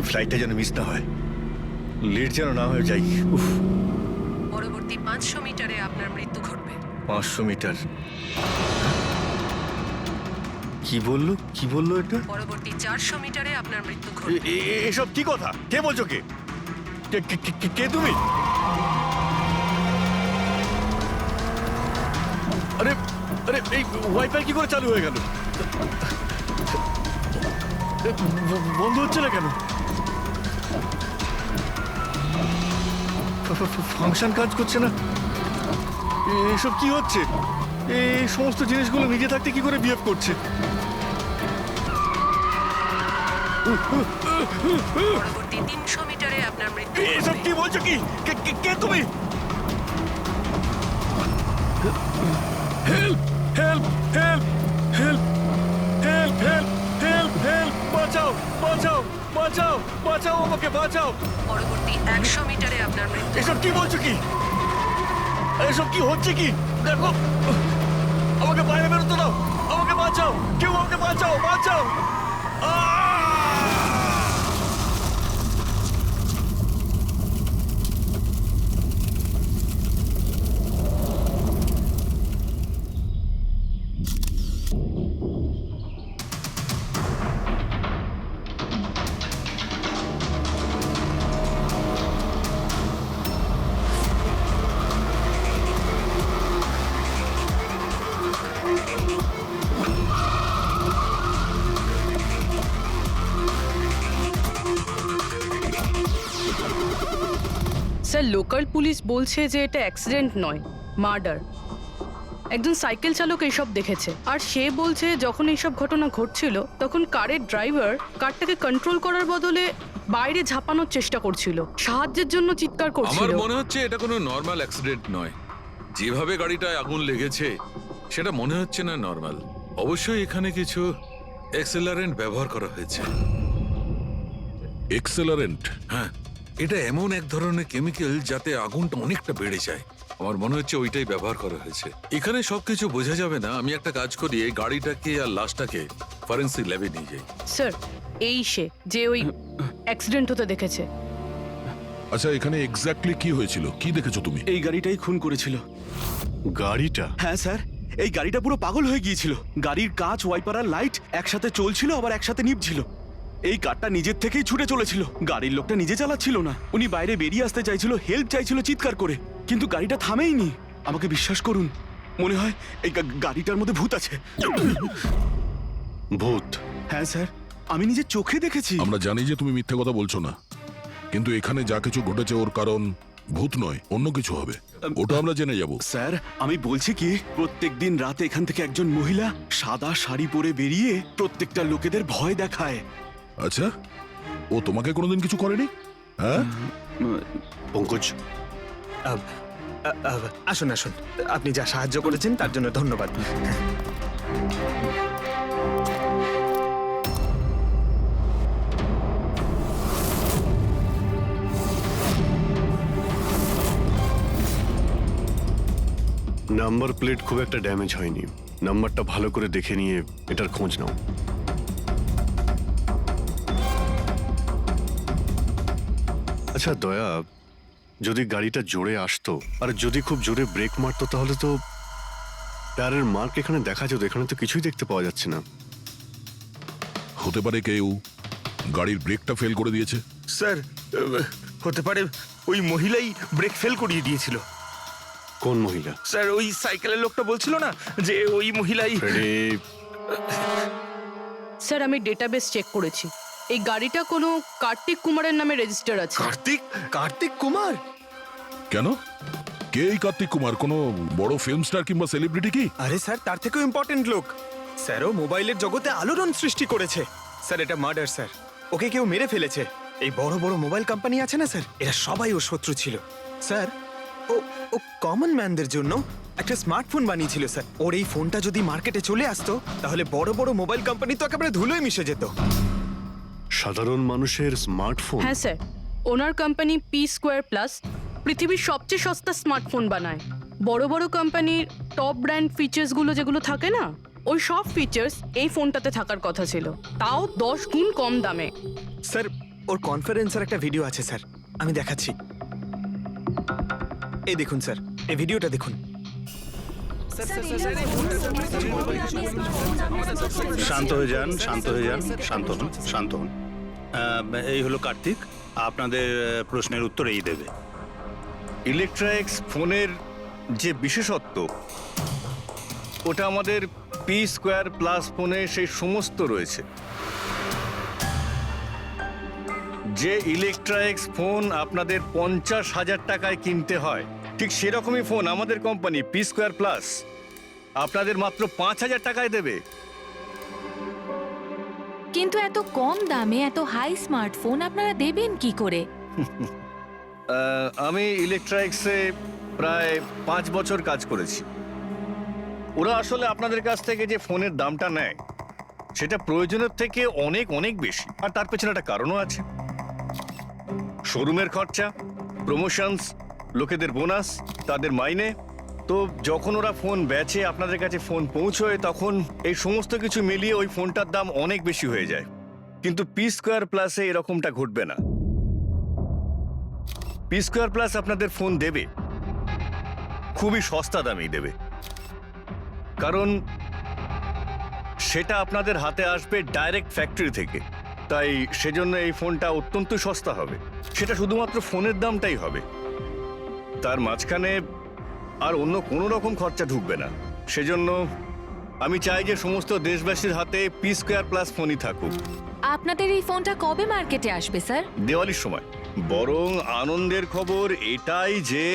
ফ্লাইটটা যেন মিস না হয়, লেট যেন না হয়ে যাই। উফ, পরবর্তী 500 মিটারে আপনার মৃত্যু ঘটবে। 500 মিটার? কি বললো এটা? পরবর্তী 400 মিটারে আপনার মৃত্যু ঘটবে। এসব কি কথা? কে বলছো? কে তুমি? আরে আরে, এই ওয়াইফাই কি করে চালু হয়ে গেল? বন্ধ হচ্ছে না কেন? ফাংশন কাজ করছে না? এসব কি হচ্ছে? এই সমস্ত জিনিসগুলো নিজে থাকতে কি করে বিহেভ করছে? পরবর্তী 300 মিটারে আপনার মৃত্যু এসব ঘটবে। কি বলছো? কি কে তুমি? Help help help help help help help help! বাঁচাও বাঁচাও বাঁচাও বাঁচাও, আমাকে বাঁচাও! পরবর্তী 100 মিটারে আপনার মৃত্যু এসব কি বলছো? কি এসব কি হচ্ছে? কি দেখো, আমাকে বাইরে বেরোতে দাও, আমাকে বাঁচাও, কেউ আমাকে বাঁচাও, বাঁচাও! স্যার, লোকাল পুলিশ বলছে যে এটা অ্যাক্সিডেন্ট নয়, মার্ডার। একজন সাইকেল চালক এইসব দেখেছে, আর সে বলছে যখন এইসব ঘটনা ঘটছিল তখন কারের ড্রাইভার কারটাকে কন্ট্রোল করার বদলে বাইরে ঝাঁপানোর চেষ্টা করছিল, সাহায্যের জন্য চিৎকার আমার করছিল। মনে হচ্ছে এটা কোনো নর্মাল অ্যাক্সিডেন্ট নয়। যেভাবে গাড়িটায় আগুন লেগেছে সেটা মনে হচ্ছে না নর্মাল। অবশ্যই এখানে কিছু এক্সেলারেন্ট ব্যবহার করা হয়েছে। এক্সেলারেন্ট? হ্যাঁ, এটা এমন এক ধরনের কেমিক্যাল যাতে আগুনটা অনেকটা বেড়ে যায়। আমার মনে হচ্ছে ওইটাই ব্যবহার করা হয়েছে। এখানে সবকিছু বোঝা যাবে না। আমি একটা কাজ করি, এই গাড়িটাকে আর লাশটাকে ফরেন্সিক ল্যাবে নিয়ে যাই। স্যার, এই সে যে ওই অ্যাক্সিডেন্ট হতে দেখেছে। আচ্ছা, এখানে এক্স্যাক্টলি কি হয়েছিল? কি দেখেছো তুমি? এই গাড়িটাই খুন করেছিল। গাড়িটা? হ্যাঁ স্যার, এই গাড়িটা পুরো পাগল হয়ে গিয়েছিল। গাড়ির কাঁচ, ওয়াইপার আর লাইট একসাথে চলছিল, আবার একসাথে নিভছিল। এই কারটা নিজের থেকেই ছুটে চলেছিল। গাড়ির লোকটা নিজে চালাচ্ছিল না, উনি বাইরে বেরিয়ে আসতে চাইছিল, হেল্প চাইছিল চিৎকার করে, কিন্তু গাড়িটা থামেইনি। আমাকে বিশ্বাস করুন, মনে হয় এই গাড়িটার মধ্যে ভূত আছে। ভূত? হ্যাঁ স্যার, আমি নিজের চোখে দেখেছি। আমরা জানি যে তুমি মিথ্যে কথা বলছো না, কিন্তু এখানে যা কিছু ঘটেছে ওর কারণ ভূত নয়, অন্য কিছু হবে। ওটা আমরা জেনে যাব। স্যার, আমি বলছি কি, প্রত্যেকদিন রাতে এখান থেকে একজন মহিলা সাদা শাড়ি পরে বেরিয়ে প্রত্যেকটা লোকেদের ভয় দেখায়। আচ্ছা, ও তোমাকে কোনোদিন কিছু করেনি? হ্যাঁ? পঙ্কজ, আসুন আসুন, আপনি যা সাহায্য করেছেন তার জন্য ধন্যবাদ। নাম্বার প্লেট খুব একটা ড্যামেজ হয়নি। নাম্বারটা ভালো করে দেখে নিয়ে এটার খোঁজ নাও। আচ্ছা দয়া, যদি গাড়িটা জোরে আসতো আর যদি খুব জোরে ব্রেক মারতো তাহলে তো টায়ারের মার্ক এখানে দেখা যেত। এখানে তো কিছুই দেখতে পাওয়া যাচ্ছে না। হতে পারে কেউ গাড়ির ব্রেকটা ফেল করে দিয়েছে। স্যার, হতে পারে ওই মহিলাই ব্রেক ফেল করিয়ে দিয়েছিল। কোন মহিলা? স্যার, ওই সাইকেলের লোকটা বলছিল না যে ওই মহিলাই। স্যার, আমি ডেটাবেস চেক করেছি, এই গাড়িটা কোনো কার্তিক কুমারের নামে রেজিস্টার আছে। কার্তিক কুমার? কেন? কে এই কার্তিক কুমার? কোনো বড় ফিল্ম স্টার কিংবা সেলিব্রিটি কি? আরে স্যার, তার থেকেও ইম্পর্টেন্ট লোক। স্যারও মোবাইলের জগতে আলোড়ন সৃষ্টি করেছে। স্যার, এটা মার্ডার স্যার। ওকে কেউ মেরে ফেলেছে। এই বড় বড় মোবাইল কোম্পানি আছে না স্যার, এরা সবাই ওর শত্রু ছিল স্যার। ও কমন ম্যানদের জন্য একটা স্মার্টফোন বানিয়েছিল স্যার। ওর এই ফোনটা যদি মার্কেটে চলে আসতো তাহলে বড় বড় মোবাইল কোম্পানি তো একেবারে ধুলোয় মিশে যেত। সাধারণ মানুষের স্মার্টফোন? হ্যাঁ স্যার, ওনার কোম্পানি P2+ পৃথিবীর সবচেয়ে সস্তা স্মার্টফোন বানায়। বড় বড় কোম্পানির টপ ব্র্যান্ড ফিচার্সগুলো যেগুলো থাকে না, ওই সব ফিচার্স এই ফোনটাতে থাকার কথা ছিল, তাও 10 গুণ কম দামে। স্যার, ওর কনফারেন্সের একটা ভিডিও আছে স্যার, আমি দেখাচ্ছি। এই দেখুন স্যার, এই ভিডিওটা দেখুন। শান্ত হয়ে যান, শান্ত হয়ে যান, শান্ত হন, শান্ত হন। এই হলো কার্তিক, আপনাদের প্রশ্নের উত্তর এই দেবে। ইলেকট্রনিক্স ফোনের যে বিশেষত্ব, ওটা আমাদের পি স্কোয়ার প্লাস ফোনে সেই সমস্ত রয়েছে। যে ইলেকট্রনিক্স ফোন আপনাদের 50,000 টাকায় কিনতে হয়, ঠিক সেরকমই ফোন আমাদের কোম্পানি পি স্কোয়ার প্লাস আপনাদের মাত্র 5,000 টাকায় দেবে। কিন্তু এত কম দামে এত হাই স্মার্টফোন আপনারা দেবেন কি করে? আমি ইলেকট্রনিক্সে প্রায় 5 বছর কাজ করেছি। ওরা আসলে আপনাদের কাছ থেকে যে ফোনের দামটা নেয় সেটা প্রয়োজনের থেকে অনেক অনেক বেশি, আর তার পেছনে একটা কারণও আছে। শোরুমের খরচা, প্রমোশনস, লোকেদের বোনাস, তাদের মাইনে। তো যখন ওরা ফোন বেচে, আপনাদের কাছে ফোন পৌঁছয়, তখন এই সমস্ত কিছু মিলিয়ে ওই ফোনটার দাম অনেক বেশি হয়ে যায়। কিন্তু পি স্কোয়ার প্লাসে এরকমটা ঘটবে না। পি স্কোয়ার প্লাস আপনাদের ফোন দেবে খুবই সস্তা দামেই দেবে, কারণ সেটা আপনাদের হাতে আসবে ডাইরেক্ট ফ্যাক্টরি থেকে। তাই সেজন্য এই ফোনটা অত্যন্ত সস্তা হবে। সেটা শুধুমাত্র ফোনের দামটাই হবে, তার মাঝখানে আর অন্য কোনো রকম খরচা ঢুকবে না। সেজন্য আমি চাই যে সমস্ত দেশবাসীর হাতে পি স্কোয়ার প্লাস ফোনই থাকুক। আপনাদের এই ফোনটা কবে মার্কেটে আসবে স্যার? দিওয়ালির সময়। বরং আনন্দের খবর এটাই যে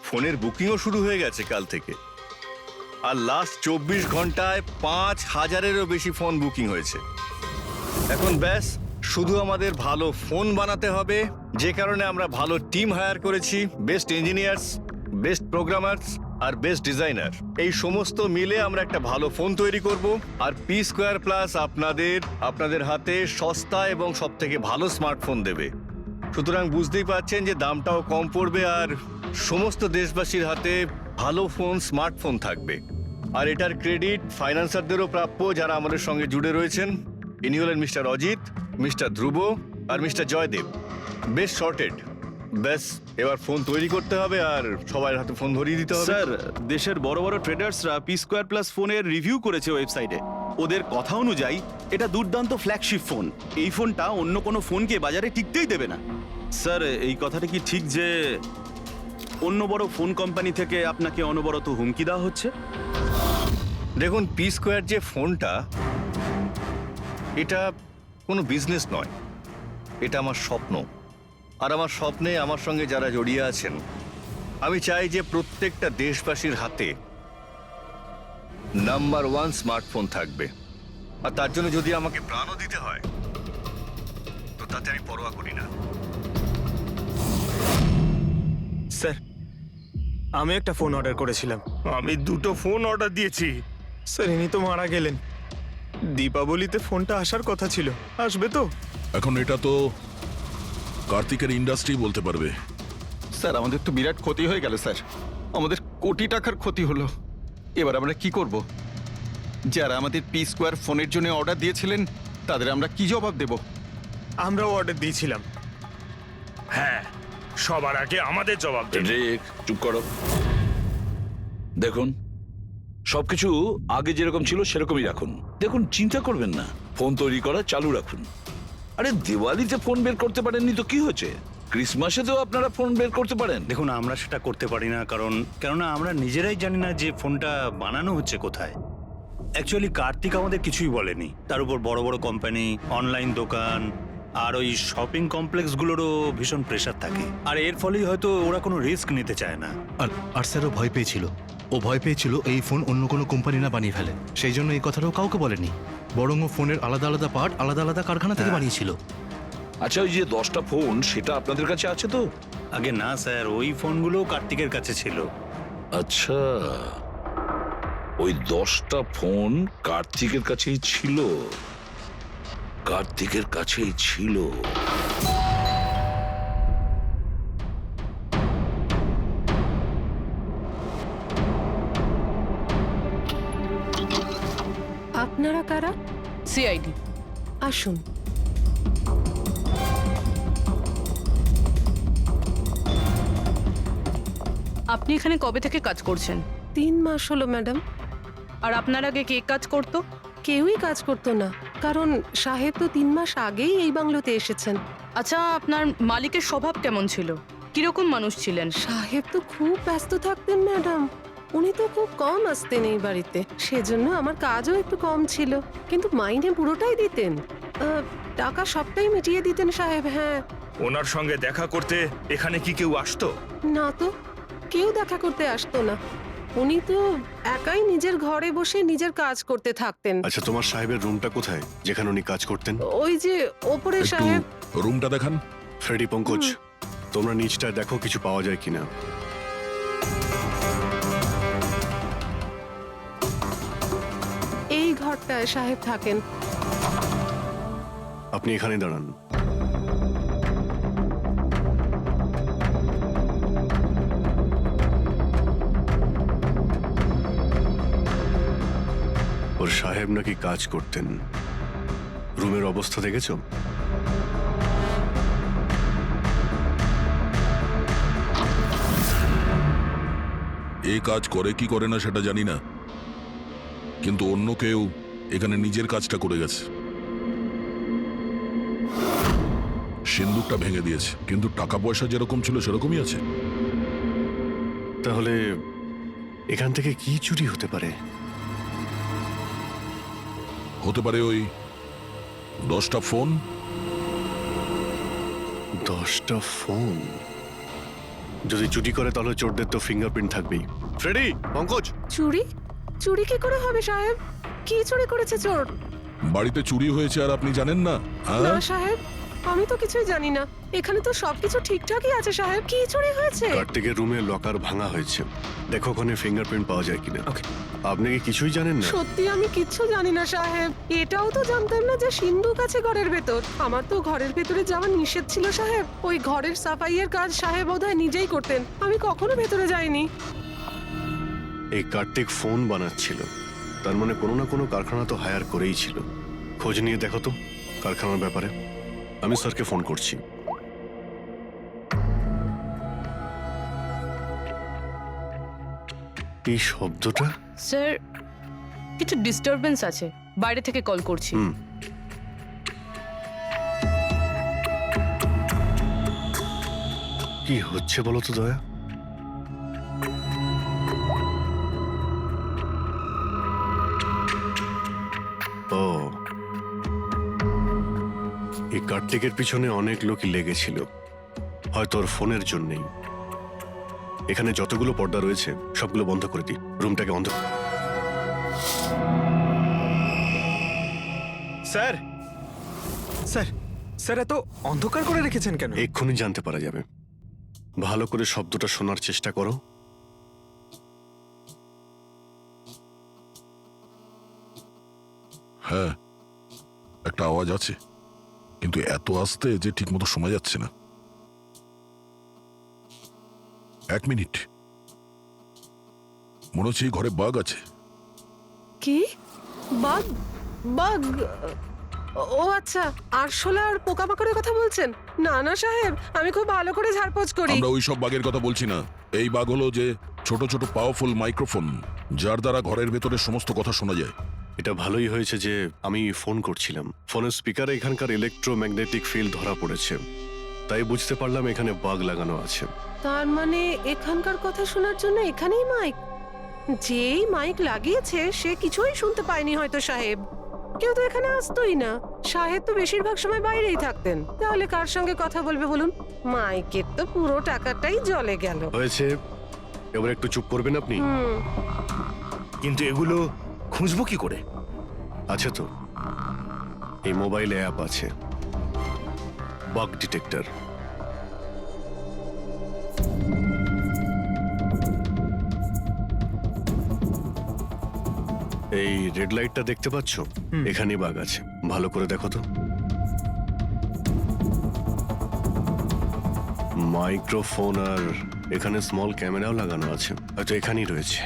ফোনের বুকিংও শুরু হয়ে গেছে কাল থেকে। আর লাস্ট 24 ঘন্টায় 5,000-এরও বেশি ফোন বুকিং হয়েছে। এখন ব্যাস শুধু আমাদের ভালো ফোন বানাতে হবে, যে কারণে আমরা ভালো টিম হায়ার করেছি। বেস্ট ইঞ্জিনিয়ার্স, বেস্ট প্রোগ্রামার্স আর বেস্ট ডিজাইনার, এই সমস্ত মিলে আমরা একটা ভালো ফোন তৈরি করব। আর পি স্কোয়ার প্লাস আপনাদের হাতে সস্তা এবং সবথেকে ভালো স্মার্টফোন দেবে। সুতরাং বুঝতেই পারছেন যে দামটাও কম পড়বে, আর সমস্ত দেশবাসীর হাতে ভালো ফোন, স্মার্টফোন থাকবে। আর এটার ক্রেডিট ফাইন্যান্সারদেরও প্রাপ্য, যারা আমাদের সঙ্গে জুড়ে রয়েছেন। ইনি হলেন মিস্টার অজিত, মিস্টার ধ্রুব আর মিস্টার জয়দেব। বেশ শর্টেড। ব্যাস এবার ফোন তৈরি করতে হবে আর সবার হাতে ফোন ধরিয়ে দিতে হবে। স্যার, দেশের বড় বড় ট্রেডার্সরা পি স্কোয়ার প্লাস ফোনের রিভিউ করেছে ওয়েবসাইটে। ওদের কথা অনুযায়ী এটা দুর্দান্ত ফ্ল্যাগশিপ ফোন। এই ফোনটা অন্য কোনো ফোনকে বাজারে টিকতেই দেবে না। স্যার, এই কথাটা কি ঠিক যে অন্য বড় ফোন কোম্পানি থেকে আপনাকে অনবরত হুমকি দেওয়া হচ্ছে? দেখুন, পি স্কোয়ার যে ফোনটা, এটা কোনো বিজনেস নয়, এটা আমার স্বপ্ন। আর আমার স্বপ্নে আমার সঙ্গে যারা জড়িয়ে আছেন, আমি চাই যে প্রত্যেকটা দেশবাসীর হাতে নাম্বার 1 স্মার্টফোন থাকবে। আর তার জন্য যদি আমাকে প্রাণও দিতে হয়, তো তাতে আমি পরোয়া করি না। স্যার, আমি একটা ফোন অর্ডার করেছিলাম। আমি 2টো ফোন অর্ডার দিয়েছি। স্যার, ইনি তো মারা গেলেন। দীপাবলিতে ফোনটা আসার কথা ছিল, আসবে তো? এখন এটা তো কার্তিকের ইন্ডাস্ট্রি বলতে পারবে। স্যার, আমাদের তো বিরাট ক্ষতি হয়ে গেল স্যার। আমাদের কোটি টাকার ক্ষতি হলো। এবার আমরা কি করব? যারা আমাদের পি স্কোয়ার ফোনের জন্য অর্ডার দিয়েছিলেন, তাদের আমরা কি জবাব দেব? আমরাও অর্ডার দিয়েছিলাম। হ্যাঁ, সবার আগে আমাদের জবাব দেন। চুপ করো। দেখুন, সবকিছু আগে যেরকম ছিল সেরকমই রাখুন। দেখুন, চিন্তা করবেন না, ফোন তৈরি করা চালু রাখুন। আরে দিওয়ালিতে ফোন বের করতে পারেননি তো কি হয়েছে? ক্রিসমাসেতেও আপনারা ফোন বের করতে পারেন। দেখুন, আমরা সেটা করতে পারি না, কেননা আমরা নিজেরাই জানি না যে ফোনটা বানানো হচ্ছে কোথায়। অ্যাকচুয়ালি কার্তিক আমাদের কিছুই বলেনি। তার উপর বড় বড় কোম্পানি, অনলাইন দোকান আর ওই শপিং কমপ্লেক্সগুলোরও ভীষণ প্রেশার থাকে। আর এর ফলেই হয়তো ওরা কোনো রিস্ক নিতে চায় না। আর স্যার, ও ভয় পেয়েছিল এই ফোন অন্য কোনো কোম্পানি না বানিয়ে ফেলে। সেই জন্য এই কথাটাও কাউকে বলেনি, বরং ও ফোনের আলাদা আলাদা পার্ট আলাদা আলাদা কারখানা থেকে বানিয়েছিল। আচ্ছা, ওই যে 10টা ফোন, সেটা আপনাদের কাছে আছে তো? আগে না স্যার, ওই ফোনগুলো কার্তিকের কাছে ছিল। আচ্ছা, ওই 10টা ফোন কার্তিকের কাছেই ছিল। কার্তিকের কাছেই ছিল। আপনারা কারা? সিআইডি। আসুন। আপনি এখানে কবে থেকে কাজ করছেন? 3 মাস হলো ম্যাডাম। আর আপনার আগে কে কাজ করতো? কেউই কাজ করতো না, কারণ সাহেব তো 3 মাস আগেই এই বাংলোতে এসেছেন। আচ্ছা, আপনার মালিকের স্বভাব কেমন ছিল? কিরকম মানুষ ছিলেন? সাহেব তো খুব ব্যস্ত থাকতেন ম্যাডাম। উনি তো খুব কম আসতেন এই বাড়িতে, সেজন্য আমার কাজও একটু কম ছিল, কিন্তু মাইনে পুরোটাই দিতেন। টাকা সবটাই মিটিয়ে দিতেন সাহেব। হ্যাঁ। ওনার সঙ্গে দেখা করতে এখানে কি কেউ আসতো? না তো, কেউ দেখা করতে আসতো না। উনি তো একাই নিজের ঘরে বসে নিজের কাজ করতে থাকতেন। আচ্ছা, তোমার সাহেবের রুমটা কোথায় যেখানে উনি কাজ করতেন? ওই যে ওপরে একটু সাহেব। রুমটা দেখান। ফ্রেডি, পঙ্কজ, তোমরা নিচটায় দেখো কিছু পাওয়া যায় কিনা। এই ঘরটায় সাহেব থাকেন। আপনি এখানে দাঁড়ান। ওর সাহেব নাকি কাজ করতেন। রুমের অবস্থা দেখেছো? এ কাজ করে কি করে না সেটা জানি না, কিন্তু অন্য কেউ এখানে নিজের কাজটা করে গেছে। সিন্দুকটা ভেঙে দিয়েছে, কিন্তু টাকা পয়সা যেরকম ছিল সেরকমই আছে। তাহলে এখান থেকে কি চুরি হতে পারে? হতে পারে ওই 10টা ফোন। 10টা ফোন? যদি চুরি করে তাহলে চোরদের তো ফিঙ্গারপ্রিন্ট থাকবেই। ফ্রেডি, পঙ্কজ। চুরি? চুরি কি করে হবে সাহেব? কি চুরি করেছে চোর? বাড়িতে চুরি হয়েছে আর আপনি জানেন না? হ্যাঁ? না সাহেব, আমি তো কিছুই জানি না। এখানে তো সবকিছু ঠিকঠাকই আছে সাহেব। কি চুরি হয়েছে? কার্তিকের রুমে লকার ভাঙা হয়েছে, দেখো ওখানে ফিঙ্গারপ্রিন্ট পাওয়া যায় কিনা। আপনি কি কিছুই জানেন না? সত্যি আমি কিচ্ছু জানি না সাহেব। এটাও তো জানতাম না যে সিন্ধুক আছে ঘরের ভেতর। আমার তো ঘরের ভেতরে যাওয়া নিষেধ ছিল সাহেব। ওই ঘরের সাফাইয়ের কাজ সাহেব বোধহয় নিজেই করতেন, আমি কখনো ভেতরে যাইনি। এই কার্তিক ফোন বানাচ্ছিল, তার মানে কোনো না কোনো কারখানা তো হায়ার করেই ছিল। খোঁজ নিয়ে দেখো তো কারখানার ব্যাপারে। আমি স্যারকে ফোন করছি। এই শব্দটা? স্যার, কিছু ডিস্টারবেন্স আছে, বাইরে থেকে কল করছি। কি হচ্ছে বলো তো দয়া? ও, এই কার্তিকের পিছনে অনেক লোকই লেগেছিল, হয়তো ওর ফোনের জন্যই। এখানে যতগুলো পর্দা রয়েছে সবগুলো বন্ধ করে দিই, রুমটাকে অন্ধ। স্যার, স্যার, স্যার, এত অন্ধকার করে রেখেছেন কেন? এক্ষুনি জানতে পারা যাবে। ভালো করে শব্দটা শোনার চেষ্টা করো। হ্যাঁ, একটা আওয়াজ আছে, কিন্তু এত আস্তে যে ঠিক মতো শোনা যাচ্ছে না। 1 মিনিট, মনে হচ্ছে এই ঘরে বাঘ আছে। কি? বাঘ? বাঘ? ও আচ্ছা, আরশোলা আর পোকামাকড়ের কথা বলছেন? না না সাহেব, আমি খুব ভালো করে ঝাড়পোছ করি। আমরা ওই সব বাঘের কথা বলছি না। এই বাঘ হলো যে ছোট ছোট পাওয়ারফুল মাইক্রোফোন, যার দ্বারা ঘরের ভেতরে সমস্ত কথা শোনা যায়। এটা ভালোই হয়েছে যে আমি ফোন করছিলাম। ফোনের স্পিকারে এখানকার ইলেকট্রোম্যাগনেটিক ফিল্ড ধরা পড়েছে, তাই বুঝতে পারলাম এখানে বাগ লাগানো আছে। তার মানে এখানকার কথা শোনার জন্য এখানেই মাইক? যেই মাইক লাগিয়েছে সে কিছুই শুনতে পায়নি হয়তো সাহেব। কেউ তো এখানে আসতোই না। সাহেব তো বেশিরভাগ সময় বাইরেই থাকতেন, তাহলে কার সঙ্গে কথা বলবে বলুন? মাইকের তো পুরো টাকাটাই জলে গেল। হয়েছে, এবার একটু চুপ করবেন আপনি? কিন্তু এগুলো খুঁজবো কি করে? আছে তো, এই মোবাইলে অ্যাপ আছে, বাগ ডিটেক্টর। এই রেড লাইটটা দেখতে পাচ্ছ? এখানেই বাগ আছে, ভালো করে দেখো তো। মাইক্রোফোন আর এখানে স্মল ক্যামেরাও লাগানো আছে, হয়তো এখানেই রয়েছে।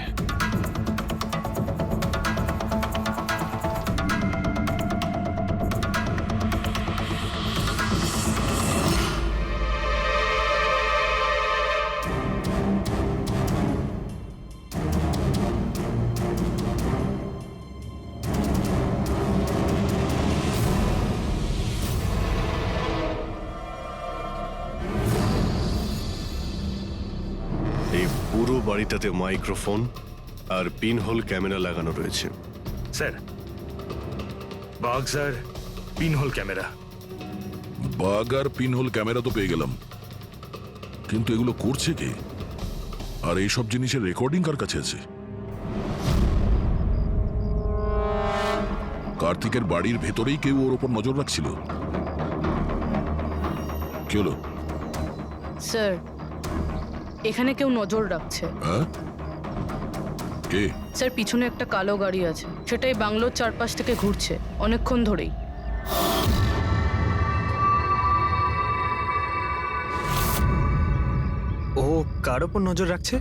গাড়িটাতে মাইক্রোফোন আর পিনহোল ক্যামেরা লাগানো রয়েছে। Sir bug sir pinhole camera. Bug আর পিনহোল ক্যামেরা তো পেয়ে গেলাম, কিন্তু এগুলো করছে কে? আর এইসব জিনিসের রেকর্ডিং কার কাছে আছে? কার্তিকের বাড়ির ভেতরেই কেউ ওর ওপর নজর রাখছিল। কি হলো? স্যার, এখানে কেউ নজর রাখছে। হ্যাঁ? কে? স্যার, পিছনে একটা কালো গাড়ি আছে, সেটাই বাংলোর চারপাশ থেকে ঘুরছে অনেকক্ষণ ধরেই। ও কার ওপর নজর রাখছে?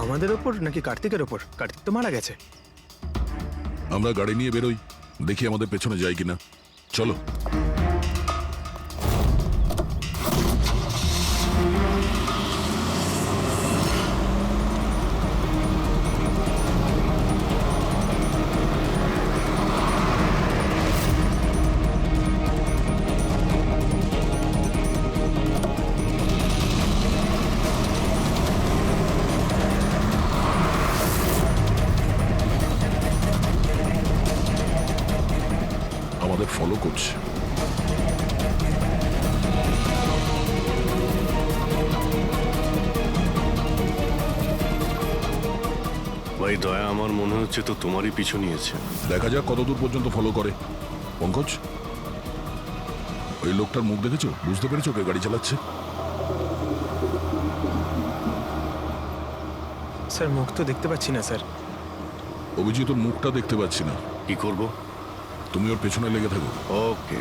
আমাদের ওপর নাকি কার্তিকের ওপর? কার্তিক তো মারা গেছে। আমরা গাড়ি নিয়ে বেরোই, দেখি আমাদের পেছনে যায় কিনা। চলো। আমাদের ফলো করছে। ভাই দয়া, আমার মনে হচ্ছে তো তোমারই পিছু নিয়েছে। দেখা যাক কতদূর পর্যন্ত ফলো করে। পঙ্কজ, ওই লোকটার মুখ দেখেছো? বুঝতে পেরেছো কে গাড়ি চালাচ্ছে? স্যার মুখ তো দেখতে পাচ্ছি না স্যার। অভিজিৎ, ওর মুখটা দেখতে পাচ্ছি না। কি করব? তুমি ওর পেছনে লেগে থাকো। ওকে।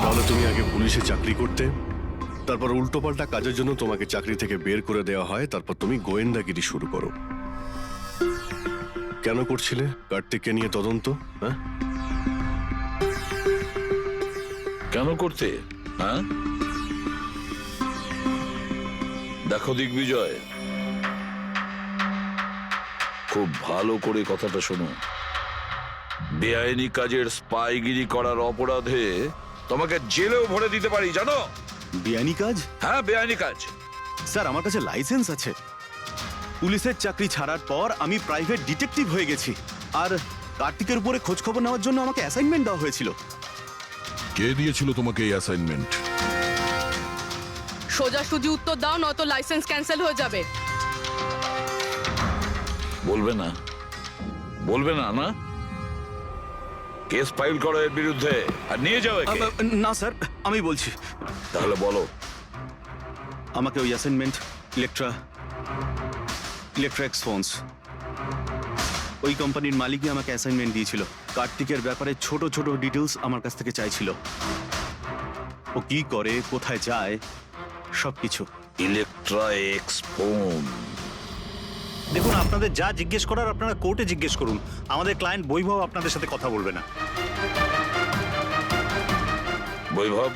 তাহলে তুমি আগে পুলিশে চাকরি করতে, তারপর উল্টোপাল্টা কাজের জন্য তোমাকে চাকরি থেকে বের করে দেওয়া হয়, তারপর তুমি গোয়েন্দাগিরি শুরু করো। কেন করছিলে কার্তিককে নিয়ে তদন্ত? হ্যাঁ, কেন করতে? হ্যাঁ, দেখো দিগ্বিজয়, খুব ভালো করে কথাটা শোনো। বেআইনি কাজের স্পাইগিরি করার অপরাধে তোমাকে জেলেও ভরে দিতে পারি, জানো? বেআইনি কাজ? হ্যাঁ, বেআইনি কাজ। স্যার, আমার কাছে লাইসেন্স আছে। পুলিশের চাকরি ছাড়ার পর আমি প্রাইভেট ডিটেকটিভ হয়ে গেছি। আর কার্তিকের উপরে খোঁজ খবর নেওয়ার জন্য আমাকে অ্যাসাইনমেন্ট দেওয়া হয়েছিল। কে দিয়েছিল তোমাকে এই অ্যাসাইনমেন্ট? সোজাসুজি উত্তর দাও, নয়তো লাইসেন্স ক্যান্সেল হয়ে যাবে। বলবে না? বলবে না? না, কেস ফাইল করো এর বিরুদ্ধে আর নিয়ে যাও একে। না স্যার, আমি বলছি। তাহলে বলো। আমাকে ওই অ্যাসাইনমেন্ট ইলেকট্রা এক্সফোন্স, ওই কোম্পানির মালিকই আমাকে অ্যাসাইনমেন্ট দিয়েছিল। কার্তিকের ব্যাপারে ছোট ছোট ডিটেলস আমার কাছ থেকে চাইছিল। ও কি করে, কোথায় যায়, সবকিছু। ইলেকট্রা এক্সফোন। দেখুন, আপনাদের যা জিজ্ঞেস করার আপনারা কোর্টে জিজ্ঞেস করুন। আমাদের ক্লায়েন্ট বৈভব আপনাদের সাথে কথা বলবে না। বৈভব,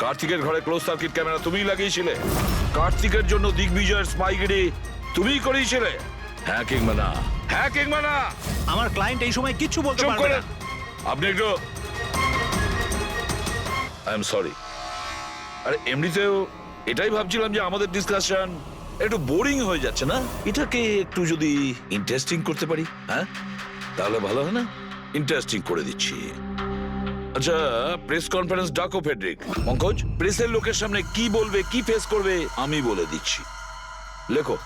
কার্তিকের ঘরে ক্লোজ সার্কিট ক্যামেরা তুমিই লাগিয়েছিলে? কার্তিকের জন্য দিগ্বিজয়ের স্পাইগিরি তুমিই করিয়েছিলে? হ্যাঁ কিংবা না? হ্যাঁ কিংবা না? আমার ক্লায়েন্ট এই সময় কিচ্ছু বলতে চুপ পারবে করেন। না। আপনি একটু, আই এম সরি। আরে এমনিতেও এটাই ভাবছিলাম যে আমাদের ডিসকাশন একটু বোরিং হয়ে যাচ্ছে না, এটাকে একটু যদি ইন্টারেস্টিং করতে পারি, হ্যাঁ তাহলে ভালো হয় না? ইন্টারেস্টিং করে দিচ্ছি। আচ্ছা, প্রেস কনফারেন্স ডাকো ফেডরিক। পঙ্কজ, প্রেসের লোকের সামনে কি বলবে, কি ফেস করবে আমি বলে দিচ্ছি। লেখো,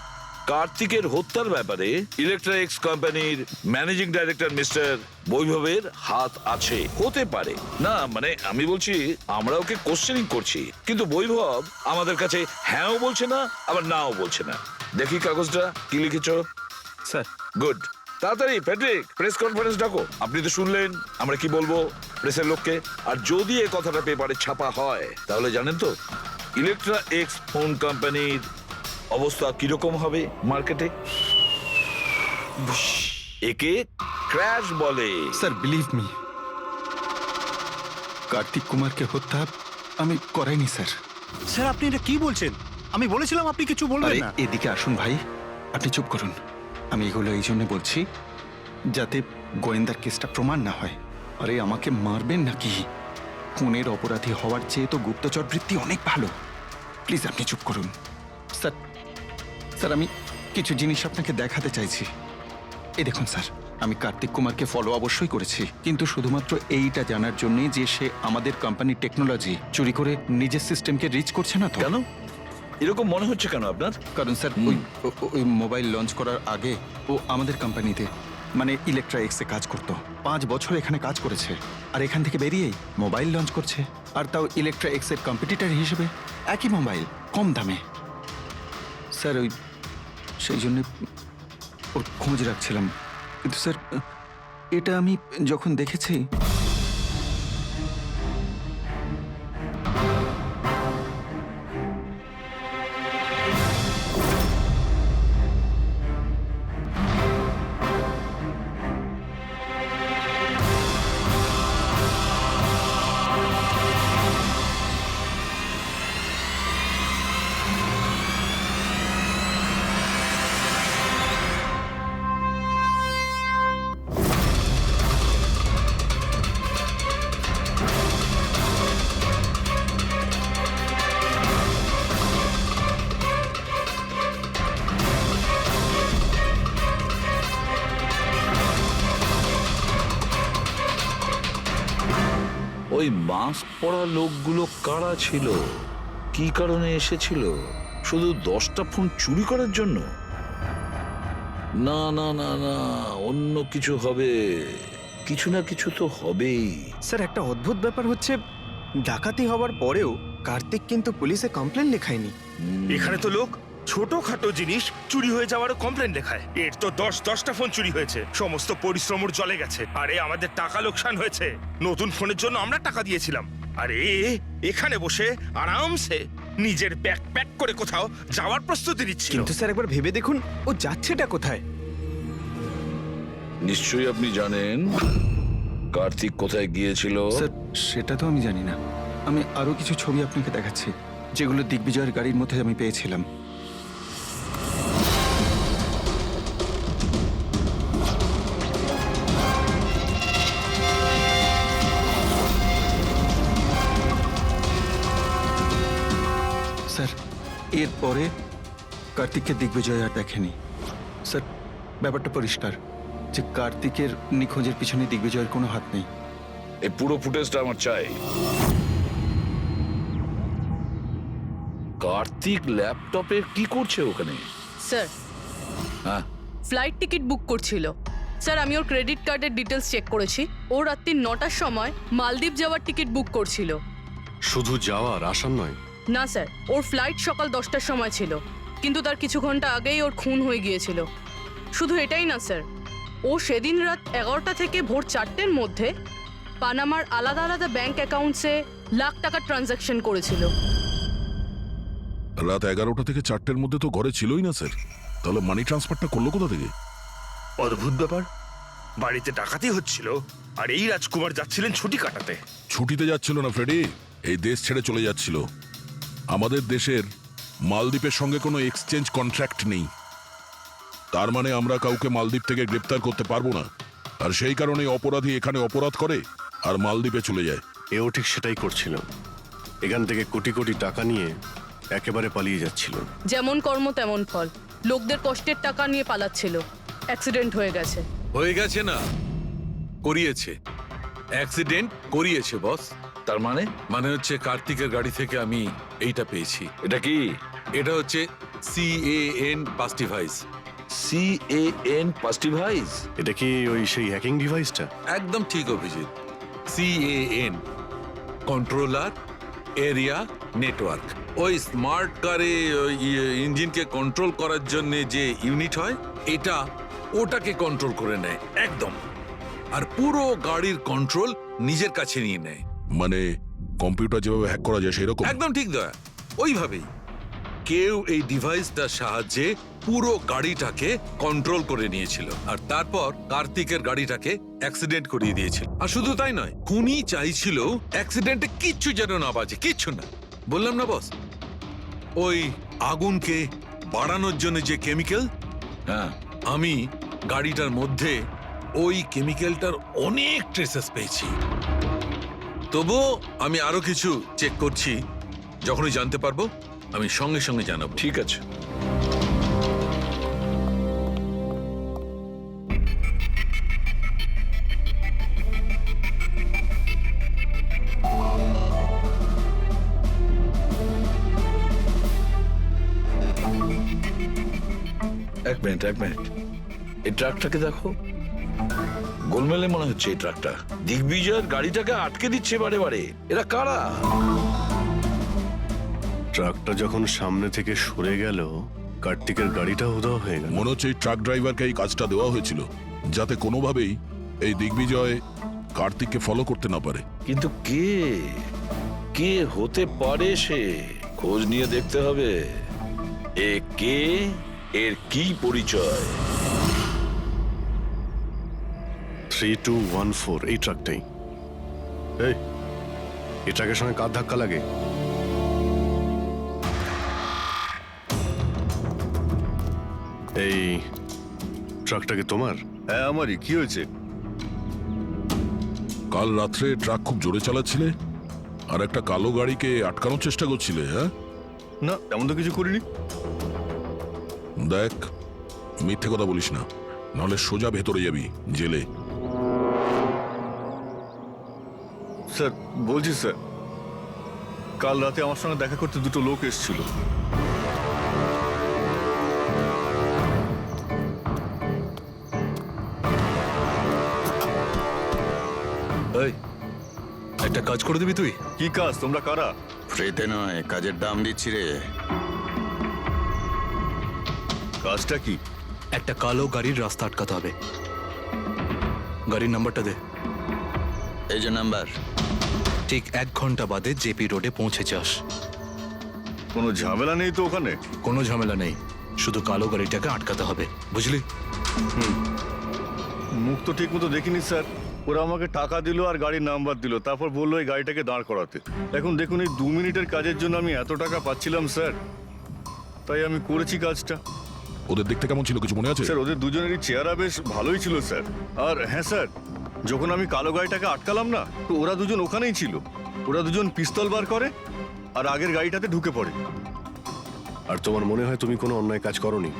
কার্তিকের হত্যার ব্যাপারে ইলেকট্রা এক্স কোম্পানির ম্যানেজিং ডাইরেক্টর মিস্টার বৈভবের হাত আছে। হতে পারে না, মানে আমি বলছি আমরা ওকে কোশ্চেনিং করছি, কিন্তু বৈভব আমাদের কাছে হ্যাঁও বলছে না আবার নাও বলছে না। দেখি কাগজটা কি লিখেছ। Sir, good. তাড়াতাড়ি ফেডরিক, প্রেস কনফারেন্স ডাকো। আপনি তো শুনলেন আমরা কি বলবো প্রেসের লোককে। আর যদি এই কথাটা পেপারে ছাপা হয় তাহলে জানেন তো ইলেকট্রা এক্স ফোন কোম্পানির অবস্থা কিরকম হবে মার্কেটে। একে ক্র্যাশ বলে। স্যার, বিলিভ মি, কার্তিক কুমারকে হত্যা আমি করাইনি স্যার। স্যার, আপনি এটা কি বলছেন? আমি বলেছিলাম আপনি কিছু বলবেন আরে না। এদিকে আসুন ভাই, আপনি চুপ করুন। আমি এগুলো এই জন্য বলছি যাতে গোয়েন্দার কেসটা প্রমাণ না হয়। আরে আমাকে মারবেন নাকি? খুনের অপরাধী হওয়ার চেয়ে তো গুপ্তচর বৃত্তি অনেক ভালো। প্লিজ আপনি চুপ করুন। স্যার স্যার আমি কিছু জিনিস আপনাকে দেখাতে চাইছি। এই দেখুন স্যার, আমি কার্তিক কুমারকে ফলো অবশ্যই করেছি, কিন্তু শুধুমাত্র এইটা জানার জন্যই যে সে আমাদের কোম্পানির টেকনোলজি চুরি করে নিজের সিস্টেমকে রিচ করছে না তো। কেন এরকম মনে হচ্ছে কেন আপনার? কারণ স্যার ওই মোবাইল লঞ্চ করার আগে ও আমাদের কোম্পানিতে মানে ইলেকট্রা এক্সে কাজ করতো। 5 বছর এখানে কাজ করেছে, আর এখান থেকে বেরিয়েই মোবাইল লঞ্চ করছে, আর তাও ইলেকট্রা এক্সের কম্পিটিটর হিসেবে। একই মোবাইল, কম দামে। স্যার ওই সেই জন্য ওর খোঁজ রাখছিলাম। কিন্তু স্যার এটা আমি যখন দেখেছি, ওই মাস্ক পরা লোকগুলো কারা ছিল, কি কারণে এসেছিল? শুধু 10টা ফোন চুরি করার জন্য? না না না না, অন্য কিছু হবে, কিছু না কিছু তো হবেই। স্যার একটা অদ্ভুত ব্যাপার হচ্ছে, ডাকাতি হওয়ার পরেও কার্তিক কিন্তু পুলিশে কমপ্লেন লেখায়নি। এখানে তো লোক ছোটখাটো জিনিস চুরি হয়ে যাওয়ারও কমপ্লেন লেখায়। এর তো 10টা ফোন চুরি হয়েছে, সমস্ত পরিশ্রম জলে গেছে। আরে আমাদের টাকা লোকসান হয়েছে, নতুন ফোনের জন্য আমরা টাকা দিয়েছিলাম। আরে এখানে বসে আরামসে নিজের ব্যাগ প্যাক করে কোথাও যাওয়ার প্রস্তুতি নিচ্ছিল। কিন্তু স্যার একবার ভেবে দেখুন, ও যাচ্ছেটা কোথায়? নিশ্চয়ই আপনি জানেন কার্তিক কোথায় গিয়েছিল। স্যার সেটা তো আমি জানি না। আমি আরো কিছু ছবি আপনাকে দেখাচ্ছি, যেগুলো দিগ্বিজয়ের গাড়ির মধ্যে আমি পেয়েছিলাম। স্যার এরপরে কার্তিককে দিগ্বিজয় আর দেখেনি। স্যার ব্যাপারটা পরিষ্কার যে কার্তিকের নিখোঁজের পিছনে দিগ্বিজয়ের কোনো হাত নেই। এই পুরো ফুটেজটা আমার চাই। কার্তিক ল্যাপটপে কি করছে ওখানে? স্যার হ্যাঁ, ফ্লাইট টিকিট বুক করছিল। স্যার আমি ওর ক্রেডিট কার্ডের ডিটেলস চেক করেছি। ও রাত্রি 9টার সময় মালদ্বীপ যাওয়ার টিকিট বুক করছিল। শুধু যাওয়ার, আসার নয়? না স্যার, ওর ফ্লাইট সকাল 10টার সময় ছিল, কিন্তু তার কিছু ঘন্টা আগেই ওর খুন হয়ে গিয়েছিল। শুধু এটাই না স্যার, ও সেদিন রাত 11টা থেকে ভোর 4টের মধ্যে পানামার আলাদা আলাদা ব্যাংক অ্যাকাউন্টসে লাখ টাকার ট্রানজ্যাকশন করেছিল। রাত 11টা থেকে 4টের মধ্যে তো ঘরে ছিলই না স্যার, তাহলে মানি ট্রান্সফারটা করলো কোথা থেকে? অদ্ভুত ব্যাপার, বাড়িতে ডাকাতি হচ্ছিল আর এই রাজকুমার যাচ্ছিলেন ছুটি কাটাতে। ছুটিতে যাচ্ছিল না ফ্রেডি, এই দেশ ছেড়ে চলে যাচ্ছিল। আমাদের দেশের মালদ্বীপের সঙ্গে কোনো এক্সচেঞ্জ কন্ট্রাক্ট নেই, তার মানে আমরা কাউকে মালদ্বীপ থেকে গ্রেপ্তার করতে পারবো না। আর সেই কারণে অপরাধী এখানে অপরাধ করে আর মালদ্বীপে চলে যায়। এও ঠিক সেটাই করছিল, এখান থেকে কোটি কোটি টাকা নিয়ে একেবারে পালিয়ে যাচ্ছিল। যেমন কর্ম তেমন ফল, লোকদের কষ্টের টাকা নিয়ে পালাচ্ছিল। অ্যাক্সিডেন্ট হয়ে গেছে। হয়ে গেছে না, করিয়েছে। অ্যাক্সিডেন্ট করিয়েছে বস। তার মানে? মানে হচ্ছে কার্তিকের গাড়ি থেকে আমি এইটা পেয়েছি। এটা কি? এটা হচ্ছে CAN পাস্টিভাইস। CAN পাস্টিভাইস? এটা কি ওই সেই হ্যাকিং ডিভাইসটা? একদম ঠিক Abhijit. CAN controller area network. ওই স্মার্ট কারে ইঞ্জিনকে কন্ট্রোল করার জন্য যে ইউনিট হয়, এটা ওটাকে কন্ট্রোল করে নেয় একদম, আর পুরো গাড়ির কন্ট্রোল নিজের কাছে নিয়ে নেয়। মানে কম্পিউটার যেভাবে হ্যাক করা যায় সেরকম? একদম ঠিক দয়া, ওইভাবেই। কেউ এই ডিভাইসটার সাহায্যে পুরো গাড়িটাকে কন্ট্রোল করে নিয়েছিল, আর তারপর কার্তিকের গাড়িটাকে অ্যাক্সিডেন্ট করিয়ে দিয়েছিল। আর শুধু তাই নয়, খুনি চাইছিল অ্যাক্সিডেন্টে কিচ্ছু যেন না বাজে, কিচ্ছু না। বললাম না বস, ওই আগুনকে বাড়ানোর জন্য যে কেমিক্যাল, হ্যাঁ, আমি গাড়িটার মধ্যে ওই কেমিক্যালটার অনেক ট্রেসেস পেয়েছি। তবুও আমি আরো কিছু চেক করছি, যখনই জানতে পারবো আমি সঙ্গে সঙ্গে জানাবো। ঠিক আছে। এক মিনিট এই ট্রাকটাকে দেখো, গোলমেলে মনে হচ্ছে এই ট্রাকটা। দিগ্বিজয়ের গাড়িটাকে আটকে দিচ্ছে বারে বারে। এরা কারা? ট্রাকটা যখন সামনে থেকে সরে গেল, কার্তিকের গাড়িটা উধাও হয়ে গেল। মনে হচ্ছে এই ট্রাক ড্রাইভারকে এই কাজটা দেওয়া হয়েছিল যাতে কোনোভাবেই এই দিগ্বিজয় কার্তিককে ফলো করতে না পারে। কিন্তু কে হতে পারে সে? খোঁজ নিয়ে দেখতে হবে। এ কে, এর কি পরিচয়? 3214 এই ট্রাকটাই। এই ট্রাকের সঙ্গে কার ধাক্কা লাগে? এই ট্রাকটাকে তোমার? হ্যাঁ আমারই। কি হয়েছে? কাল রাত্রে ট্রাক খুব জোরে চালাচ্ছিলে আর একটা কালো গাড়িকে আটকানোর চেষ্টা করছিলে। হ্যাঁ, না তেমন তো কিছু করিনি। দেখ, মিথ্যে কথা বলিস না, নাহলে সোজা ভেতরে যাবি জেলে। স্যার বলছি স্যার, কাল রাতে আমার সঙ্গে দেখা করতে দুটো লোক এসেছিল। একটা কাজ করে দিবি তুই? কি কাজ? তোমরা কারা? ফ্রিতে নয়, কাজের দাম দিচ্ছি রে। কাজটা কি? একটা কালো গাড়ির রাস্তা আটকাতে হবে। গাড়ির নাম্বারটা দে। এই যে নাম্বার। ঠিক 1 ঘন্টা বাদে জেপি রোডে পৌঁছে যাস। কোনো ঝামেলা নেই তো ওখানে? কোনো ঝামেলা নেই, শুধু কালো গাড়িটাকে আটকাতে হবে, বুঝলি? মুখ তো ঠিক মতো দেখিনি স্যার। ওরা আমাকে টাকা দিল আর গাড়ির নাম্বার দিল, তারপর বললো এই গাড়িটাকে দাঁড় করাতে। এখন দেখুন, এই 2 মিনিটের কাজের জন্য আমি এত টাকা পাচ্ছিলাম স্যার, তাই আমি করেছি কাজটা। ওদের দেখতে কেমন ছিল কিছু মনে আছে? স্যার ওদের দুজনেরই চেহারা বেশ ভালোই ছিল স্যার। আর হ্যাঁ স্যার, যখন আমি কালো গাড়িটাকে আটকালাম না, তো ওরা দুজন ওখানেই ছিল। ওরা দুজন পিস্তল বার করে আর আগের গাড়িটাতে ঢুকে পড়ে। আর তোমার মনে হয় তুমি কোনো অন্যায় কাজ করনি?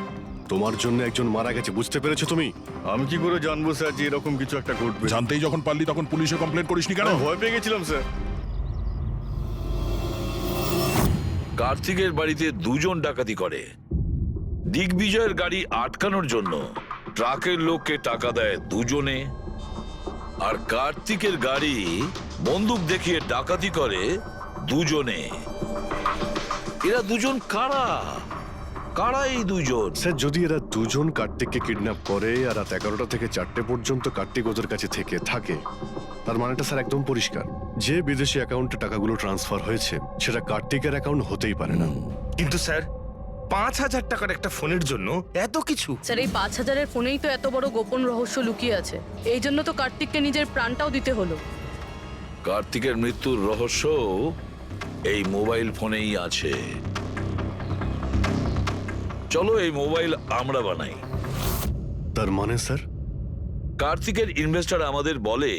তোমার জন্য একজন মারা গেছে, বুঝতে পেরেছো তুমি? আমি কি করে জানবো স্যার যে এরকম কিছু একটা ঘটবে? জানতেই যখন পারলি তখন পুলিশে কমপ্লেন করিসনি কেন? আমি ভয় পেয়ে গেছিলাম স্যার। কার্তিকের বাড়িতে 2 জন ডাকাতি করে। দিগ্বিজয়ের গাড়ি আটকানোর জন্য ট্রাকের লোককে টাকা দেয় 2 জনে, আর কার্তিকের গাড়ি বন্দুক দেখিয়ে ডাকাতি করে 2 জনে। এরা 2 জন কারা? কারা এই 2 জন? স্যার যদি এরা 2 জন কার্তিককে কিডন্যাপ করে আর রাত 11টা থেকে 4টে পর্যন্ত কার্তিক ওদের কাছে থাকে, তার মানেটা স্যার একদম পরিষ্কার। যে বিদেশি অ্যাকাউন্টে টাকাগুলো ট্রান্সফার হয়েছে সেটা কার্তিকের অ্যাকাউন্ট হতেই পারে না। কিন্তু স্যার 5,000 টাকার একটা ফোনের জন্য এত কিছু? স্যার এই 5,000-এর ফোনেই তো এত বড় গোপন রহস্য লুকিয়ে আছে। এই জন্য তো কার্তিককে নিজের প্রাণটাও দিতে হলো। কার্তিকের মৃত্যুর রহস্য এই মোবাইল ফোনেই আছে। চলো এই মোবাইল আমরা বানাই। তার মানে স্যার? কার্তিকের ইনভেস্টর আমাদের বলে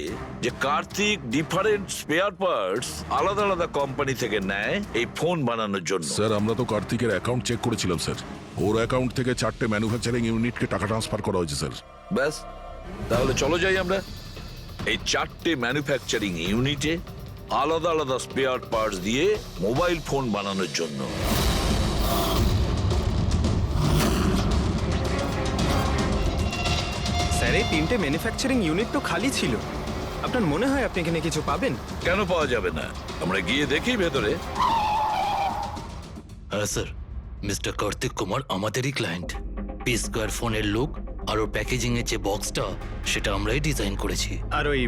যে কার্তিক ডিফারেন্ট স্পেয়ার পার্টস আলাদা আলাদা কোম্পানি থেকে নেয় এই ফোন বানানোর জন্য। স্যার আমরা তো কার্তিকের অ্যাকাউন্ট চেক করেছিলাম স্যার। ওর অ্যাকাউন্ট থেকে 4টে ম্যানুফ্যাকচারিং ইউনিটকে টাকা ট্রান্সফার করা হয়েছে স্যার। ব্যাস, তাহলে চলো যাই আমরা এই 4টে ম্যানুফ্যাকচারিং ইউনিটে আলাদা আলাদা স্পেয়ার পার্টস দিয়ে মোবাইল ফোন বানানোর জন্য। স্যার এই 3টে ম্যানুফ্যাকচারিং ইউনিট তো খালি ছিল। আপনার মনে হয় আপনি এখানে কিছু পাবেন? কেন পাওয়া যাবে না? আমরা গিয়ে দেখি ভেতরে। হ্যাঁ স্যার, মিস্টার কার্তিক কুমার আমাদেরই ক্লায়েন্ট। P-Square ফোনের লুক আর ওর প্যাকেজিং এর যে বক্সটা, সেটা আমরাই ডিজাইন করেছি। আর ওই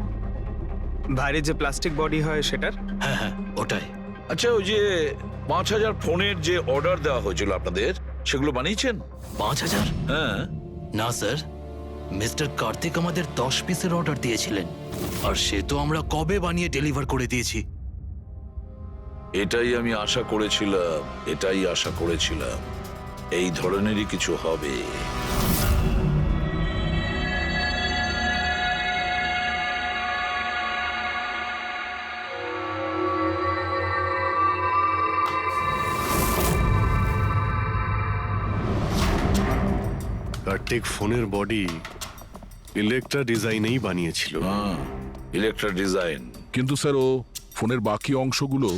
বাইরে যে প্লাস্টিক বডি হয় সেটার? হ্যাঁ ওটাই। আচ্ছা, ওই যে 5,000 ফোনের যে অর্ডার দেওয়া হয়েছিল আপনাদের, সেগুলো বানিয়েছেন? 5,000? হ্যাঁ। না স্যার, মিস্টার কার্তিক আমাদের 10 পিসের অর্ডার দিয়েছিলেন, আর সে তো আমরা কবে বানিয়ে ডেলিভার করে দিয়েছি। এটাই আমি আশা করেছিলাম, এই ধরনেরই কিছু হবে। কার্তিক ফোনের বডি ইলেকট্রা ডিজাইনেই বানিয়েছিল। Electra design. কিন্তু স্যার ও ফোনের বাকি অংশগুলো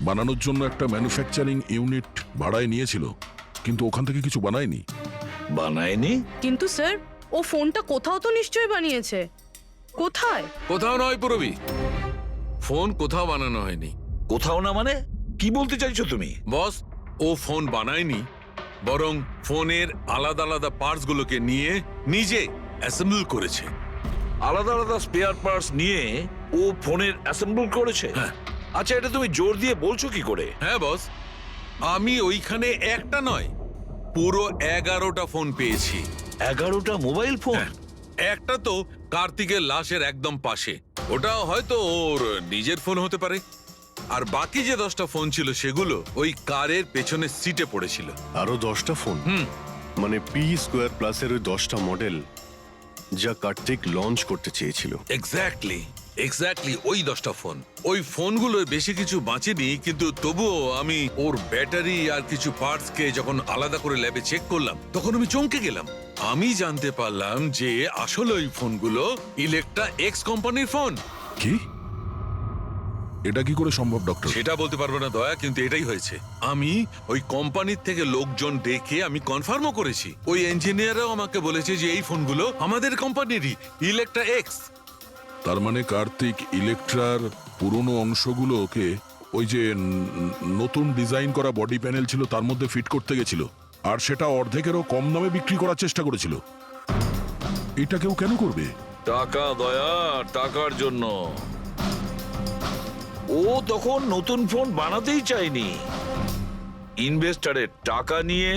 বানানোর জন্য একটা ম্যানুফ্যাকচারিং ইউনিট ভাড়ায় নিয়েছিল, কিন্তু ওখান থেকে কিছু বানায়নি। বানায়নি? কিন্তু স্যার ও ফোনটা কোথাও তো নিশ্চয়ই বানিয়েছে। কোথায়? কোথাও নয় পুরবি, ফোন কোথাও বানানো হয়নি। কোথাও না মানে কি বলতে চাইছো তুমি? বস, ও ফোন বানায়নি, বরং ফোনের আলাদা আলাদা পার্টস গুলোকে নিয়ে নিজে অ্যাসেম্বল করেছে। আলাদা আলাদা স্পেয়ার পার্টস নিয়ে ও ফোনের অ্যাসেম্বল করেছে? হ্যাঁ। আচ্ছা, এটা তুমি জোর দিয়ে বলছো কি করে? হ্যাঁ বস, আমি ওইখানে একটা নয় পুরো 11টা ফোন পেয়েছি। 11টা মোবাইল ফোন? একটা তো কার্তিকের লাশের একদম পাশে, ওটা হয়তো ওর নিজের ফোন হতে পারে। আর বাকি যে 10টা ফোন ছিল সেগুলো ওই কারের পেছনের সিটে পড়েছিল। আরো 10টা ফোন? মানে পি স্কোয়ার প্লাসের ওই 10টা মডেল যা কার্তিক লঞ্চ করতে চেয়েছিল। এক্স্যাক্টলি ওই 10টা ফোন। ওই ফোনগুলোর বেশি কিছু বাঁচেনি, কিন্তু তবুও আমি ওর ব্যাটারি আর কিছু পার্টস কে যখন আলাদা করে ল্যাবে চেক করলাম তখন আমি চমকে গেলাম। আমি জানতে পারলাম যে আসলে ওই ফোনগুলো ইলেকট্রা এক্স কোম্পানির ফোন। কি? এটা কি করে সম্ভব ডক্টর? সেটা বলতে পারবো না দয়া, কিন্তু এটাই হয়েছে। আমি ওই কোম্পানির থেকে লোকজন ডেকে আমি কনফার্মও করেছি। ওই ইঞ্জিনিয়াররাও আমাকে বলেছে যে এই ফোনগুলো আমাদের কোম্পানিরই, ইলেকট্রা এক্স। তার মানে কার্তিক ইলেকট্রার পুরনো অংশগুলোকে ওই যে নতুন ডিজাইন করা বডি প্যানেল ছিল তার মধ্যে ফিট করতে গেছিল, আর সেটা অর্ধেকেরও কম দামে বিক্রি করার চেষ্টা করেছিল। এটা কেউ কেন করবে? টাকা দয়া, টাকার জন্য। ও তখন নতুন ফোন বানাতেই চায়নি, ইনভেস্টারের টাকা নিয়ে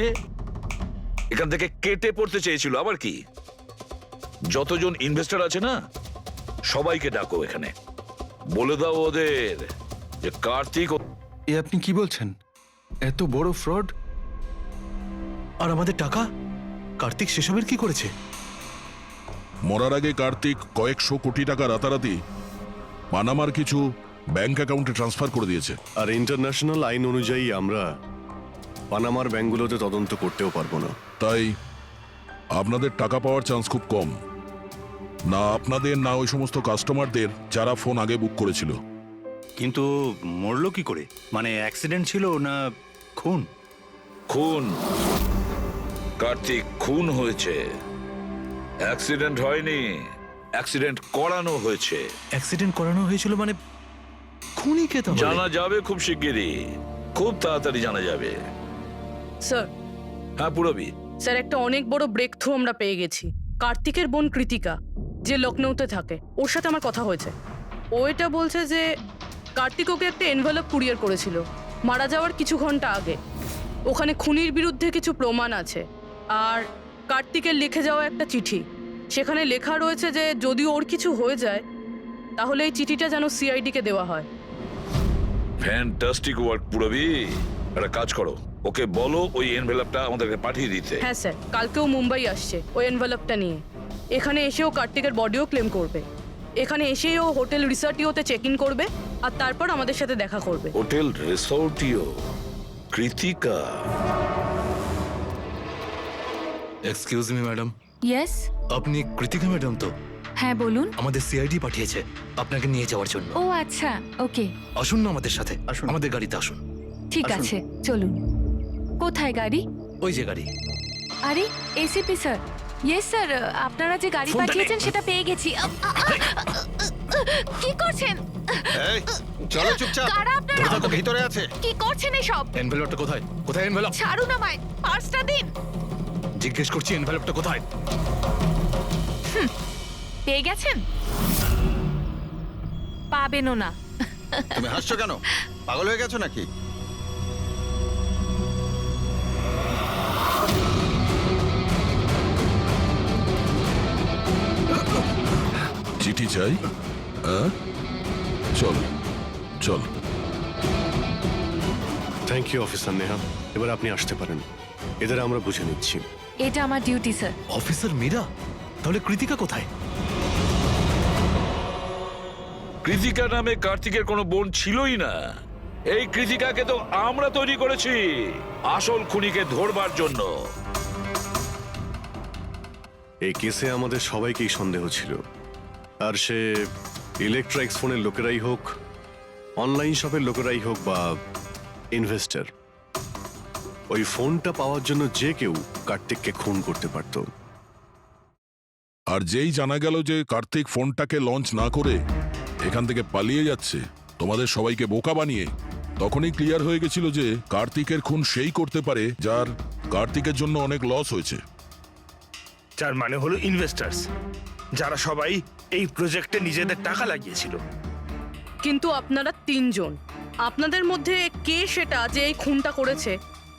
এখান থেকে কেটে পড়তে চেয়েছিল। আবার কি? যতজন ইনভেস্টর আছে না সবাইকে ডাকো এখানে, বলে দাও ওদের যে কার্তিক। এ আপনি কি বলছেন? এত বড় ফ্রড! আর আমাদের টাকা কার্তিক সেসবের কি করেছে? মরার আগে কার্তিক কয়েকশো কোটি টাকা রাতারাতি পানামার কিছু ব্যাংক অ্যাকাউন্টে ট্রান্সফার করে দিয়েছে। আর ইন্টারন্যাশনাল আইন অনুযায়ী আমরা পানামার ব্যাংকগুলোতে তদন্ত করতেও পারবো না। তাই আপনাদের টাকা পাওয়ার চান্স খুব কম। না আপনাদের, না ওই সমস্ত কাস্টমারদের যারা ফোন আগে বুক করেছিল। কিন্তু মরলো কি করে? মানে অ্যাক্সিডেন্ট ছিল না খুন? খুন। কার্তিক খুন হয়েছে, অ্যাক্সিডেন্ট হয়নি। অ্যাক্সিডেন্ট করানো হয়েছে। অ্যাক্সিডেন্ট করানো হয়েছিল মানে খুনি কে? তো জানা যাবে খুব শিগগিরই, খুব তাড়াতাড়ি জানা যাবে। স্যার। হ্যাঁ পুরবি। স্যার, একটা অনেক বড় ব্রেক থ্রু আমরা পেয়ে গেছি। কার্তিকের বোন কৃতিকা, যে লখনৌতে থাকে, ওর সাথে আমার কথা হয়েছে। ও এটা বলছে যে কার্তিক ওকে একটা এনভেলপ কুরিয়ার করেছিল মারা যাওয়ার কিছু ঘন্টা আগে। ওখানে খুনির বিরুদ্ধে কিছু প্রমাণ আছে, আর কার্তিকের লিখে যাওয়া একটা চিঠি। সেখানে লেখা রয়েছে যে যদি ওর কিছু হয়ে যায় তাহলে এই চিঠিটা যেন সিআইডিকে দেওয়া হয়। ফ্যান্টাস্টিক ওয়ার্ক পুরবি। একটা কাজ করো, ওকে বলো ওই এনভেলপটা আমাদেরকে পাঠিয়ে দিতে। হ্যাঁ স্যার, কালকেও মুম্বাই আসছে ওই এনভেলপটা নিয়ে। এখানে এসেও কার্তিকের বডিও ক্লেম করবে। এখানে এসেই ও হোটেল রিসর্টিওতে চেক ইন করবে, আর তারপর আমাদের সাথে দেখা করবে। হোটেল রিসর্টিও? Kritika? Excuse me madam. Yes, আপনি কৃতিকা ম্যাডাম তো? হ্যাঁ বলুন। আমাদের সিআইডি পাঠিয়েছে আপনাকে নিয়ে যাওয়ার জন্য। ও আচ্ছা, ওকে। আসুন না আমাদের সাথে, আসুন। আমাদের গাড়িতে আসুন। ঠিক আছে, চলুন। কোথায় গাড়ি? ওই যে গাড়ি। আরে এসিপি স্যার। ইয়েস স্যার, আপনারা যে গাড়ি ফোনটা পাঠিয়েছেন সেটা পেয়ে গেছি। কি করছেন? এই চলো চুপচাপ। কারা আপনারা? ওরা তো ভিতরে আছে। কি করছেন এসব? এনভেলপটা কোথায়? কোথায় এনভেলপ? ছাড়ুন আমায়, পার্সটা দিন। জিজ্ঞেস করছি এনভেলপটা কোথায়? পেয়ে গেছেন? পাবেনও না। তুমি হাসছো কেন? পাগল হয়ে গেছো নাকি? চিঠি চাই? চল চল। থ্যাংক ইউ অফিসার নেহা, এবার আপনি আসতে পারেন। এদের আমরা বুঝে নিচ্ছি। এটা আমার ডিউটি স্যার। অফিসার মীরা? তাহলে কৃতিকা কোথায়? কৃতিকা নামে কার্তিকের কোনো বোন ছিলই না। এই কৃতিকাকে তো আমরা তৈরি করেছি আসল খুনিকে ধরবার জন্য। এই কেসে আমাদের সবাইকেই সন্দেহ ছিল, আর সে ইলেকট্রনিক্স ফোনের লোকেরাই হোক, অনলাইন শপের লোকেরাই হোক বা ইনভেস্টর, ওই ফোনটা পাওয়ার জন্য যে কেউ কার্তিককে খুন করতে পারত। আর যেই জানা গেল যে কার্তিক ফোনটাকে লঞ্চ না করে এখান থেকে পালিয়ে যাচ্ছে তোমাদের সবাইকে বোকা বানিয়ে, তখনই ক্লিয়ার হয়ে গেছিল যে কার্তিকের খুন সেই করতে পারে যার কার্তিকের জন্য অনেক লস হয়েছে। যার মানে হলো ইনভেস্টার্স, যারা সবাই এই প্রজেক্টে নিজেদের টাকা লাগিয়েছিল। কিন্তু আপনারা তিনজন, আপনাদের মধ্যে কে সেটা যে এই খুনটা করেছে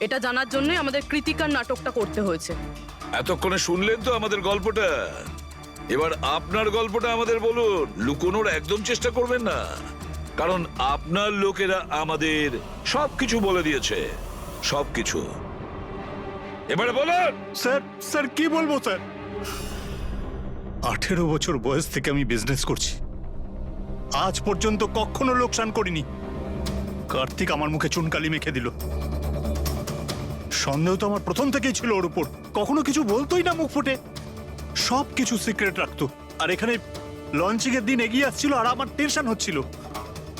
এটা জানার জন্যই আমাদের কৃতিকার নাটকটা করতে হয়েছে। এতক্ষণে শুনলেন তো আমাদের গল্পটা, এবার আপনার গল্পটা আমাদের বলুন। লুকোনোর একদম চেষ্টা করবেন না, কারণ আপনার লোকেরা আমাদের সবকিছু বলে দিয়েছে, সবকিছু। এবারে বলুন। স্যার কি বলবো স্যার? 18 বছর বয়স থেকে আমি বিজনেস করছি, আজ পর্যন্ত কখনো লোকসান করিনি। কার্তিক আমার মুখে চুনকালি মেখে দিল। সন্দেহ তো আমার প্রথম থেকেই ছিল ওর উপর, কখনো কিছু বলতোই না মুখ ফুটে, সব কিছু সিক্রেট রাখতো। আর এখানে লঞ্চিং এর দিন এগিয়ে আসছিল আর আমার টেনশন হচ্ছিল,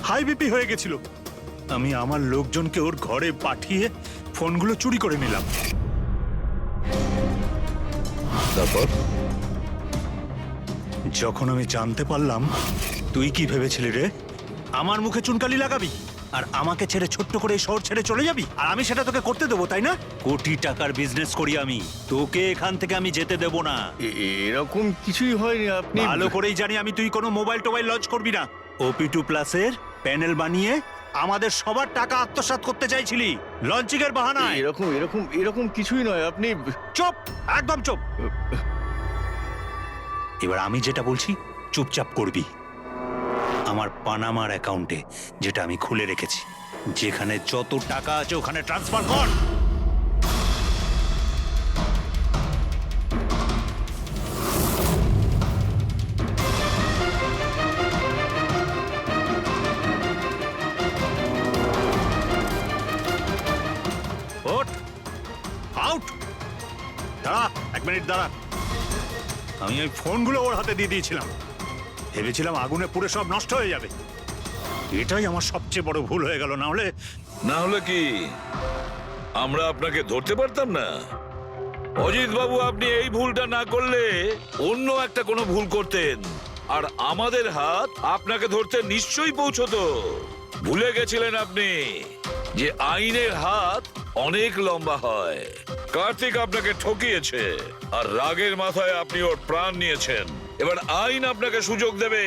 হাই বিপি হয়ে গেছিল। আমি আমার লোকজনকে ওর ঘরে পাঠিয়ে ফোনগুলো চুরি করে নিলাম। তারপর যখন আমি জানতে পারলাম, তুই কি ভেবেছিলি রে? আমার মুখে চুনকালি লাগাবি আর আমাকে ছেড়ে ছোট্ট করে শহর ছেড়ে চলে যাবি, আর আমি সেটা তোকে করতে দেবো, তাই না? কোটি টাকার বিজনেস করি আমি, তোকে এখান থেকে আমি যেতে দেবো না। এরকম কিছুই হয়নি। আপনি ভালো করেই জানি আমি তুই কোনো মোবাইল টোবাইল লঞ্চ করবি না। OP2 প্লাসের প্যানেল বানিয়ে আমাদের সবার টাকা আত্মসাৎ করতে চাইছিলি লঞ্চিং এর বাহানায়। এরকম এরকম এরকম কিছুই নয়। আপনি চুপ, একদম চুপ। এবার আমি যেটা বলছি চুপচাপ করবি। আমার পানামার অ্যাকাউন্টে, যেটা আমি খুলে রেখেছি, যেখানে যত টাকা আছে ওখানে ট্রান্সফার কর। আউট। দাঁড়া, 1 মিনিট দাঁড়া। আমি ওই ফোনগুলো ওর হাতে দিয়ে দিয়েছিলাম, ভেবেছিলাম আগুনে পুড়ে সব নষ্ট হয়ে যাবে। এটাই আমার সবচেয়ে বড় ভুল হয়ে গেল। না হলে কি আমরা আপনাকে ধরতে পারতাম না? অজিত বাবু, আপনি এই ভুলটা না করলে অন্য একটা কোনো ভুল করতেন, আর আমাদের হাত আপনাকে ধরতে নিশ্চয়ই পৌঁছতো। ভুলে গেছিলেন আপনি যে আইনের হাত অনেক লম্বা হয়। কার্তিক আপনাকে ঠকিয়েছে, আর রাগের মাথায় আপনি ওর প্রাণ নিয়েছেন। এবার আইন আপনাকে সুযোগ দেবে।